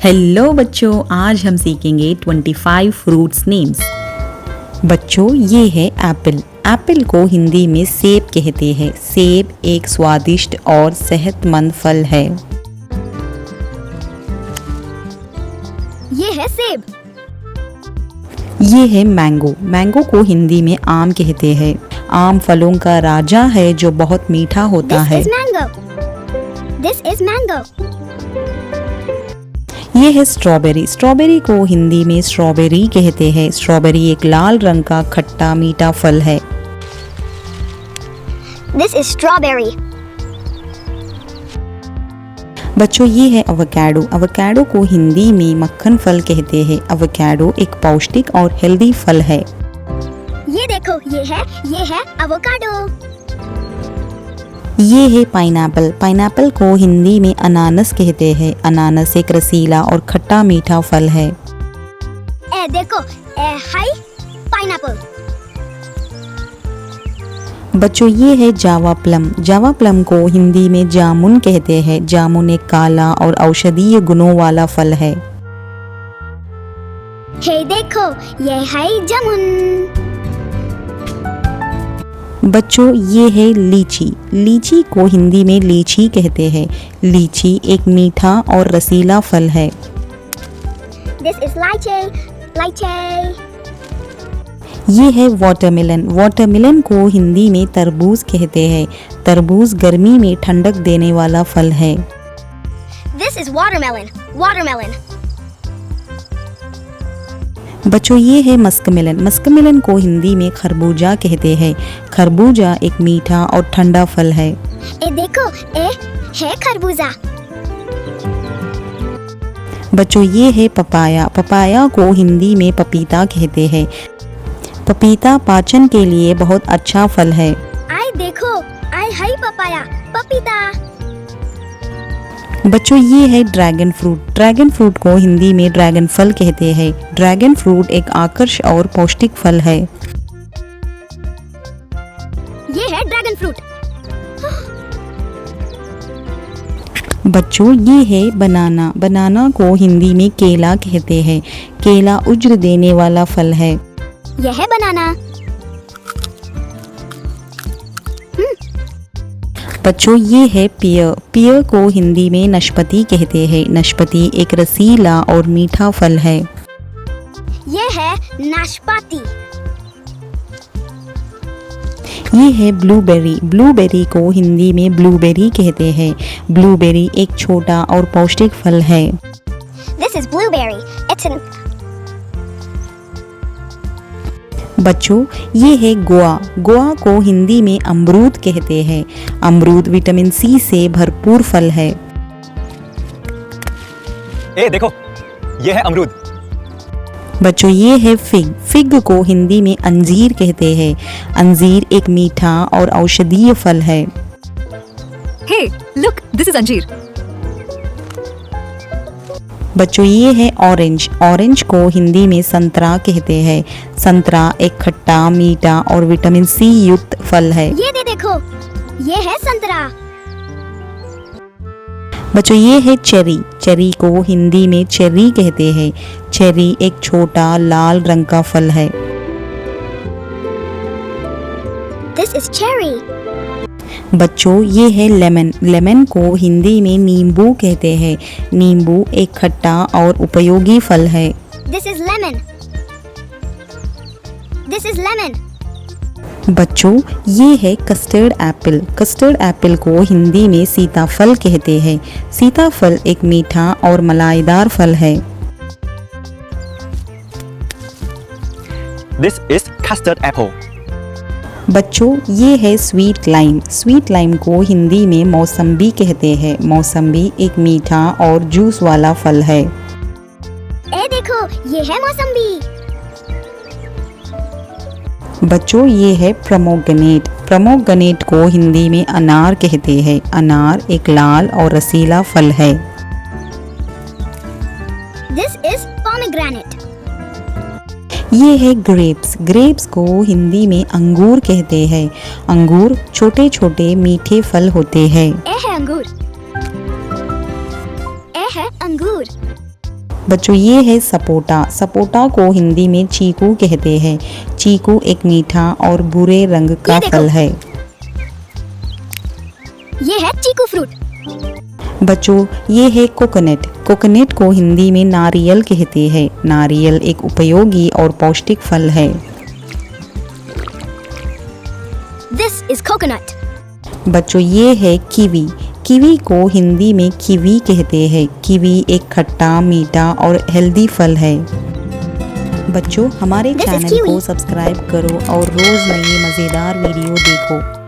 Hello बच्चों, आज हम सीखेंगे 25 फ्रूट्स नेम्स। बच्चों, ये है एप्पल। एप्पल को हिंदी में सेब कहते हैं। सेब एक स्वादिष्ट और सेहतमंद फल है। ये है सेब। ये है मैंगो। मैंगो को हिंदी में आम कहते हैं। आम फलों का राजा है जो बहुत मीठा होता है। This is mango. ये है स्ट्रॉबेरी। स्ट्रॉबेरी को हिंदी में स्ट्रॉबेरी कहते हैं। स्ट्रॉबेरी एक लाल रंग का खट्टा मीठा फल है। This is strawberry. बच्चों, ये है अवोकाडो। अवोकाडो को हिंदी में मक्खन फल कहते हैं। अवोकाडो एक पौष्टिक और हेल्दी फल है। ये देखो, ये है avocado. ये है पाइनएप्पल। पाइनएप्पल को हिंदी में अनानास कहते हैं। अनानास एक रसीला और खट्टा मीठा फल है। देखो, हाय पाइनएप्पल. बच्चों, ये है जावा प्लम। जावा प्लम को हिंदी में जामुन कहते हैं। जामुन एक काला और औषधीय गुणों वाला फल है। देखो, ये है जामुन. बच्चों, ये है लीची। लीची को हिंदी में लीची कहते हैं। लीची एक मीठा और रसीला फल है। This is lychee. ये है वाटरमेलन। वाटरमेलन को हिंदी में तरबूज कहते हैं। तरबूज गर्मी में ठंडक देने वाला फल है। This is watermelon. बच्चों, ये है मस्कमेलन। मस्कमेलन को हिंदी में खरबूजा कहते हैं। खरबूजा एक मीठा और ठंडा फल है। देखो, है खरबूजा. बच्चों, ये है पपाया। पपाया को हिंदी में पपीता कहते हैं। पपीता पाचन के लिए बहुत अच्छा फल है। देखो, है पपाया, पपीता. बच्चों, ये है ड्रैगन फ्रूट। ड्रैगन फ्रूट को हिंदी में ड्रैगन फल कहते हैं। ड्रैगन फ्रूट एक आकर्षक और पौष्टिक फल है। ये है ड्रैगन फ्रूट. बच्चों, ये है बनाना। बनाना को हिंदी में केला कहते हैं। केला उज्र देने वाला फल है। यह है बनाना. बच्चों, ये है पियर। पियर को हिंदी में नाशपाती कहते हैं। नाशपाती एक रसीला और मीठा फल है। ये है नाशपाती. ये है ब्लूबेरी। ब्लूबेरी को हिंदी में ब्लूबेरी कहते हैं। ब्लूबेरी एक छोटा और पौष्टिक फल है। This is blueberry. बच्चों, ये है गोआ। गोआ को हिंदी में अमरूद कहते हैं। अमरूद विटामिन सी से भरपूर फल है। देखो, ये है अमरूद. बच्चों, ये है फिग। फिग को हिंदी में अंजीर कहते हैं। अंजीर एक मीठा और औषधीय फल है। Hey, look, this is अंजीर. बच्चों, ये है ऑरेंज। ऑरेंज को हिंदी में संतरा कहते हैं। संतरा एक खट्टा मीठा और विटामिन सी युक्त फल है। ये देखो, ये है संतरा. बच्चों, ये है चेरी। चेरी को हिंदी में चेरी कहते हैं। चेरी एक छोटा लाल रंग का फल है। This is cherry. बच्चों, ये है लेमन। लेमन को हिंदी में नींबू कहते हैं। नींबू एक खट्टा और उपयोगी फल है। This is lemon. बच्चों, ये है कस्टर्ड एप्पल। कस्टर्ड एप्पल को हिंदी में सीताफल कहते हैं। सीताफल एक मीठा और मलाईदार फल है। This is custard apple. बच्चों, ये है स्वीट लाइम। स्वीट लाइम को हिंदी में मौसम्बी कहते हैं। मौसम्बी एक मीठा और जूस वाला फल है। देखो, ये है मौसम्बी. बच्चों, ये है प्रोमोग्रेनेट। प्रोमोग्रेनेट को हिंदी में अनार कहते हैं। अनार एक लाल और रसीला फल है। This is pomegranate. ये है ग्रेप्स। ग्रेप्स को हिंदी में अंगूर कहते हैं। अंगूर छोटे छोटे मीठे फल होते हैं। है अंगूर. है अंगूर। बच्चों ये है सपोटा। सपोटा को हिंदी में चीकू कहते हैं। चीकू एक मीठा और भूरे रंग का ये देखो। फल है। ये है चीकू फ्रूट। बच्चों ये है कोकोनट। कोकोनट को हिंदी में नारियल कहते हैं। नारियल एक उपयोगी और पौष्टिक फल है। This is coconut. बच्चों ये है कीवी। कीवी को हिंदी में कीवी कहते हैं। कीवी एक खट्टा मीठा और हेल्दी फल है। बच्चों हमारे This is चैनल kiwi. को सब्सक्राइब करो और रोज नई मज़ेदार वीडियो देखो।